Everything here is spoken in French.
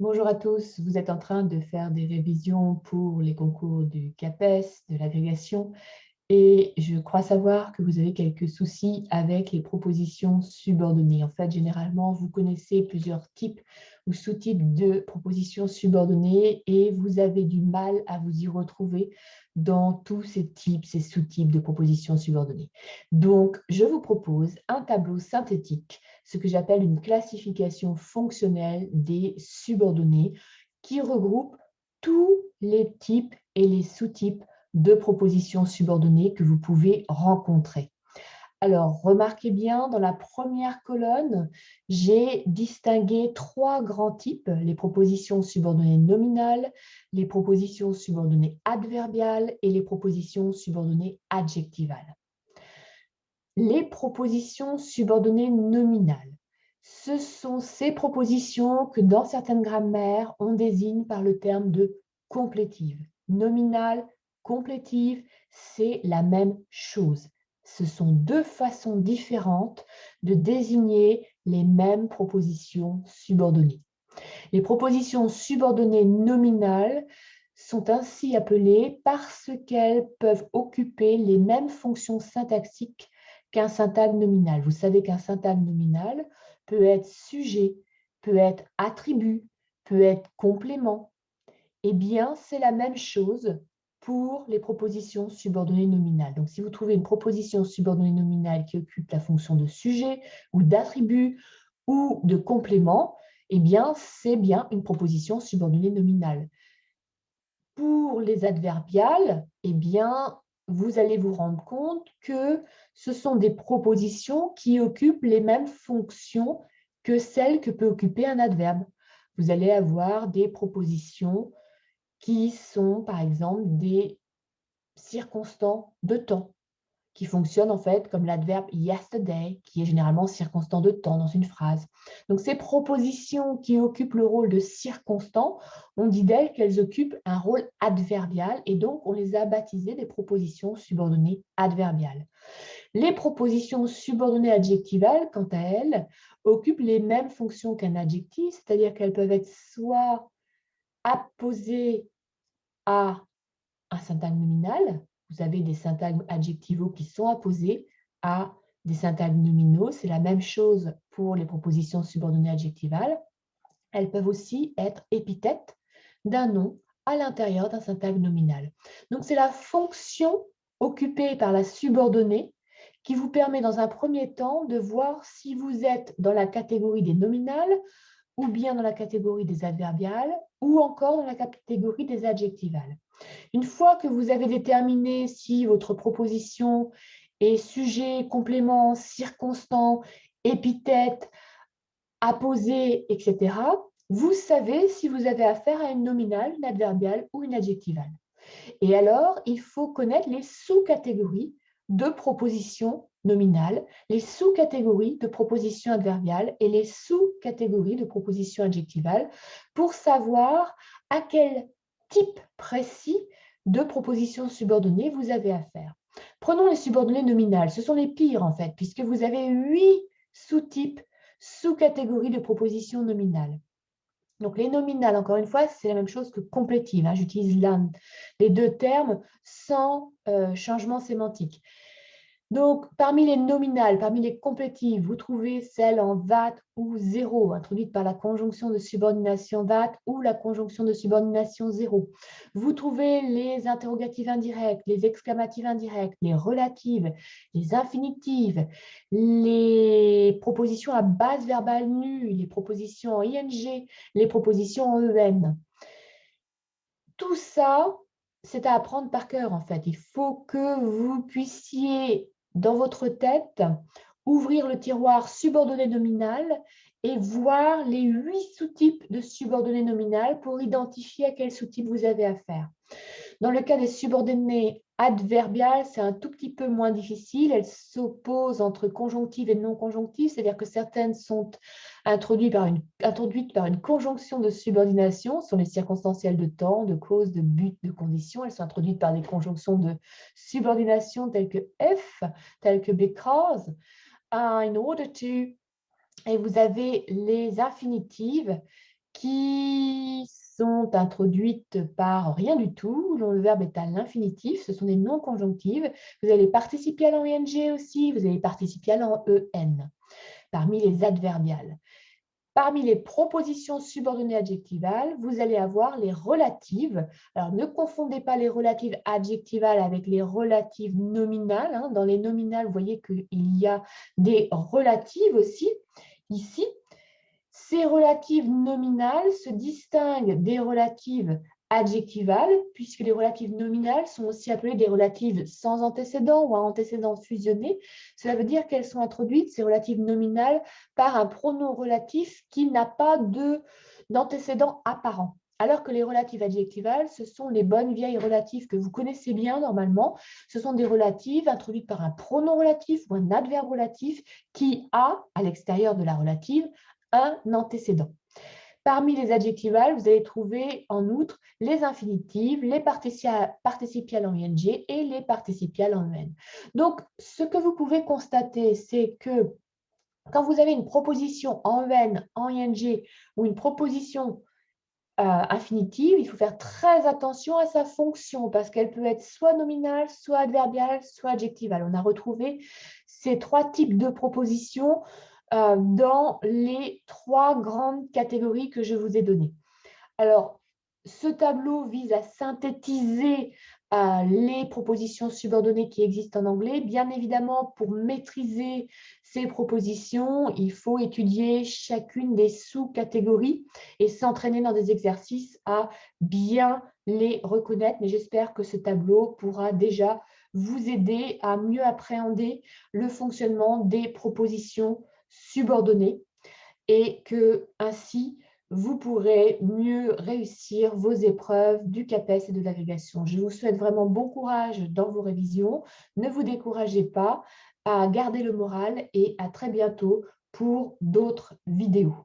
Bonjour à tous, vous êtes en train de faire des révisions pour les concours du CAPES, de l'agrégation, et je crois savoir que vous avez quelques soucis avec les propositions subordonnées. En fait, généralement, vous connaissez plusieurs types ou sous-types de propositions subordonnées et vous avez du mal à vous y retrouver dans tous ces types, ces sous-types de propositions subordonnées. Donc, je vous propose un tableau synthétique, ce que j'appelle une classification fonctionnelle des subordonnées qui regroupe tous les types et les sous-types de propositions subordonnées que vous pouvez rencontrer. Alors, remarquez bien, dans la première colonne, j'ai distingué trois grands types, les propositions subordonnées nominales, les propositions subordonnées adverbiales et les propositions subordonnées adjectivales. Les propositions subordonnées nominales, ce sont ces propositions que dans certaines grammaires, on désigne par le terme de complétive. Nominale, complétive, c'est la même chose. Ce sont deux façons différentes de désigner les mêmes propositions subordonnées. Les propositions subordonnées nominales sont ainsi appelées parce qu'elles peuvent occuper les mêmes fonctions syntaxiques qu'un syntagme nominal. Vous savez qu'un syntagme nominal peut être sujet, peut être attribut, peut être complément. Eh bien, c'est la même chose pour les propositions subordonnées nominales. Donc, si vous trouvez une proposition subordonnée nominale qui occupe la fonction de sujet ou d'attribut ou de complément, eh bien, c'est bien une proposition subordonnée nominale. Pour les adverbiales, eh bien, vous allez vous rendre compte que ce sont des propositions qui occupent les mêmes fonctions que celles que peut occuper un adverbe. Vous allez avoir des propositions qui sont, par exemple, des circonstants de temps, qui fonctionnent en fait comme l'adverbe yesterday, qui est généralement circonstant de temps dans une phrase. Donc, ces propositions qui occupent le rôle de circonstant, on dit d'elles qu'elles occupent un rôle adverbial et donc on les a baptisées des propositions subordonnées adverbiales. Les propositions subordonnées adjectivales, quant à elles, occupent les mêmes fonctions qu'un adjectif, c'est-à-dire qu'elles peuvent être soit apposées à un syntagme nominal. Vous avez des syntagmes adjectivaux qui sont apposés à des syntagmes nominaux. C'est la même chose pour les propositions subordonnées adjectivales. Elles peuvent aussi être épithètes d'un nom à l'intérieur d'un syntagme nominal. Donc, c'est la fonction occupée par la subordonnée qui vous permet dans un premier temps de voir si vous êtes dans la catégorie des nominales ou bien dans la catégorie des adverbiales ou encore dans la catégorie des adjectivales. Une fois que vous avez déterminé si votre proposition est sujet, complément, circonstant, épithète, apposé, etc., vous savez si vous avez affaire à une nominale, une adverbiale ou une adjectivale. Et alors, il faut connaître les sous-catégories de propositions nominales, les sous-catégories de propositions adverbiales et les sous-catégories de propositions adjectivales pour savoir à quel type précis de propositions subordonnées vous avez affaire. Prenons les subordonnées nominales. Ce sont les pires, en fait, puisque vous avez 8 sous-types, sous-catégories de propositions nominales. Donc, les nominales, encore une fois, c'est la même chose que complétive. Hein. J'utilise les deux termes sans changement sémantique. Donc, parmi les nominales, parmi les complétives, vous trouvez celles en VAT ou zéro, introduites par la conjonction de subordination VAT ou la conjonction de subordination zéro. Vous trouvez les interrogatives indirectes, les exclamatives indirectes, les relatives, les infinitives, les propositions à base verbale nue, les propositions en ing, les propositions en en. Tout ça, c'est à apprendre par cœur, en fait. Il faut que vous puissiez, dans votre tête, ouvrir le tiroir subordonné nominal et voir les 8 sous-types de subordonnées nominales pour identifier à quel sous-type vous avez affaire. Dans le cas des subordonnées adverbiales, c'est un tout petit peu moins difficile. Elles s'opposent entre conjonctives et non conjonctives, c'est-à-dire que certaines sont introduites par une conjonction de subordination, ce sont les circonstancielles de temps, de cause, de but, de condition. Elles sont introduites par des conjonctions de subordination telles que if, telles que because, in order to, et vous avez les infinitives qui sont introduites par rien du tout, dont le verbe est à l'infinitif, ce sont des noms conjonctives. Vous avez les participiales en ing aussi, vous avez les participiales en en, parmi les adverbiales. Parmi les propositions subordonnées adjectivales, vous allez avoir les relatives. Alors, ne confondez pas les relatives adjectivales avec les relatives nominales, hein. Dans les nominales, vous voyez qu'il y a des relatives aussi. Ici, ces relatives nominales se distinguent des relatives adjectivales, puisque les relatives nominales sont aussi appelées des relatives sans antécédent ou à antécédent fusionné. Cela veut dire qu'elles sont introduites, ces relatives nominales, par un pronom relatif qui n'a pas d'antécédent apparent. Alors que les relatives adjectivales, ce sont les bonnes vieilles relatives que vous connaissez bien normalement. Ce sont des relatives introduites par un pronom relatif ou un adverbe relatif qui a, à l'extérieur de la relative, un antécédent. Parmi les adjectivales, vous allez trouver en outre les infinitives, les participiales en ing et les participiales en en. Donc, ce que vous pouvez constater, c'est que quand vous avez une proposition en en, en ing ou une proposition infinitive, il faut faire très attention à sa fonction parce qu'elle peut être soit nominale, soit adverbiale, soit adjectivale. On a retrouvé ces trois types de propositions dans les trois grandes catégories que je vous ai données. Alors, ce tableau vise à synthétiser les propositions subordonnées qui existent en anglais. Bien évidemment, pour maîtriser ces propositions, il faut étudier chacune des sous-catégories et s'entraîner dans des exercices à bien les reconnaître. Mais j'espère que ce tableau pourra déjà vous aider à mieux appréhender le fonctionnement des propositions subordonnées et que ainsi vous pourrez mieux réussir vos épreuves du CAPES et de l'agrégation. Je vous souhaite vraiment bon courage dans vos révisions. Ne vous découragez pas, à garder le moral et à très bientôt pour d'autres vidéos.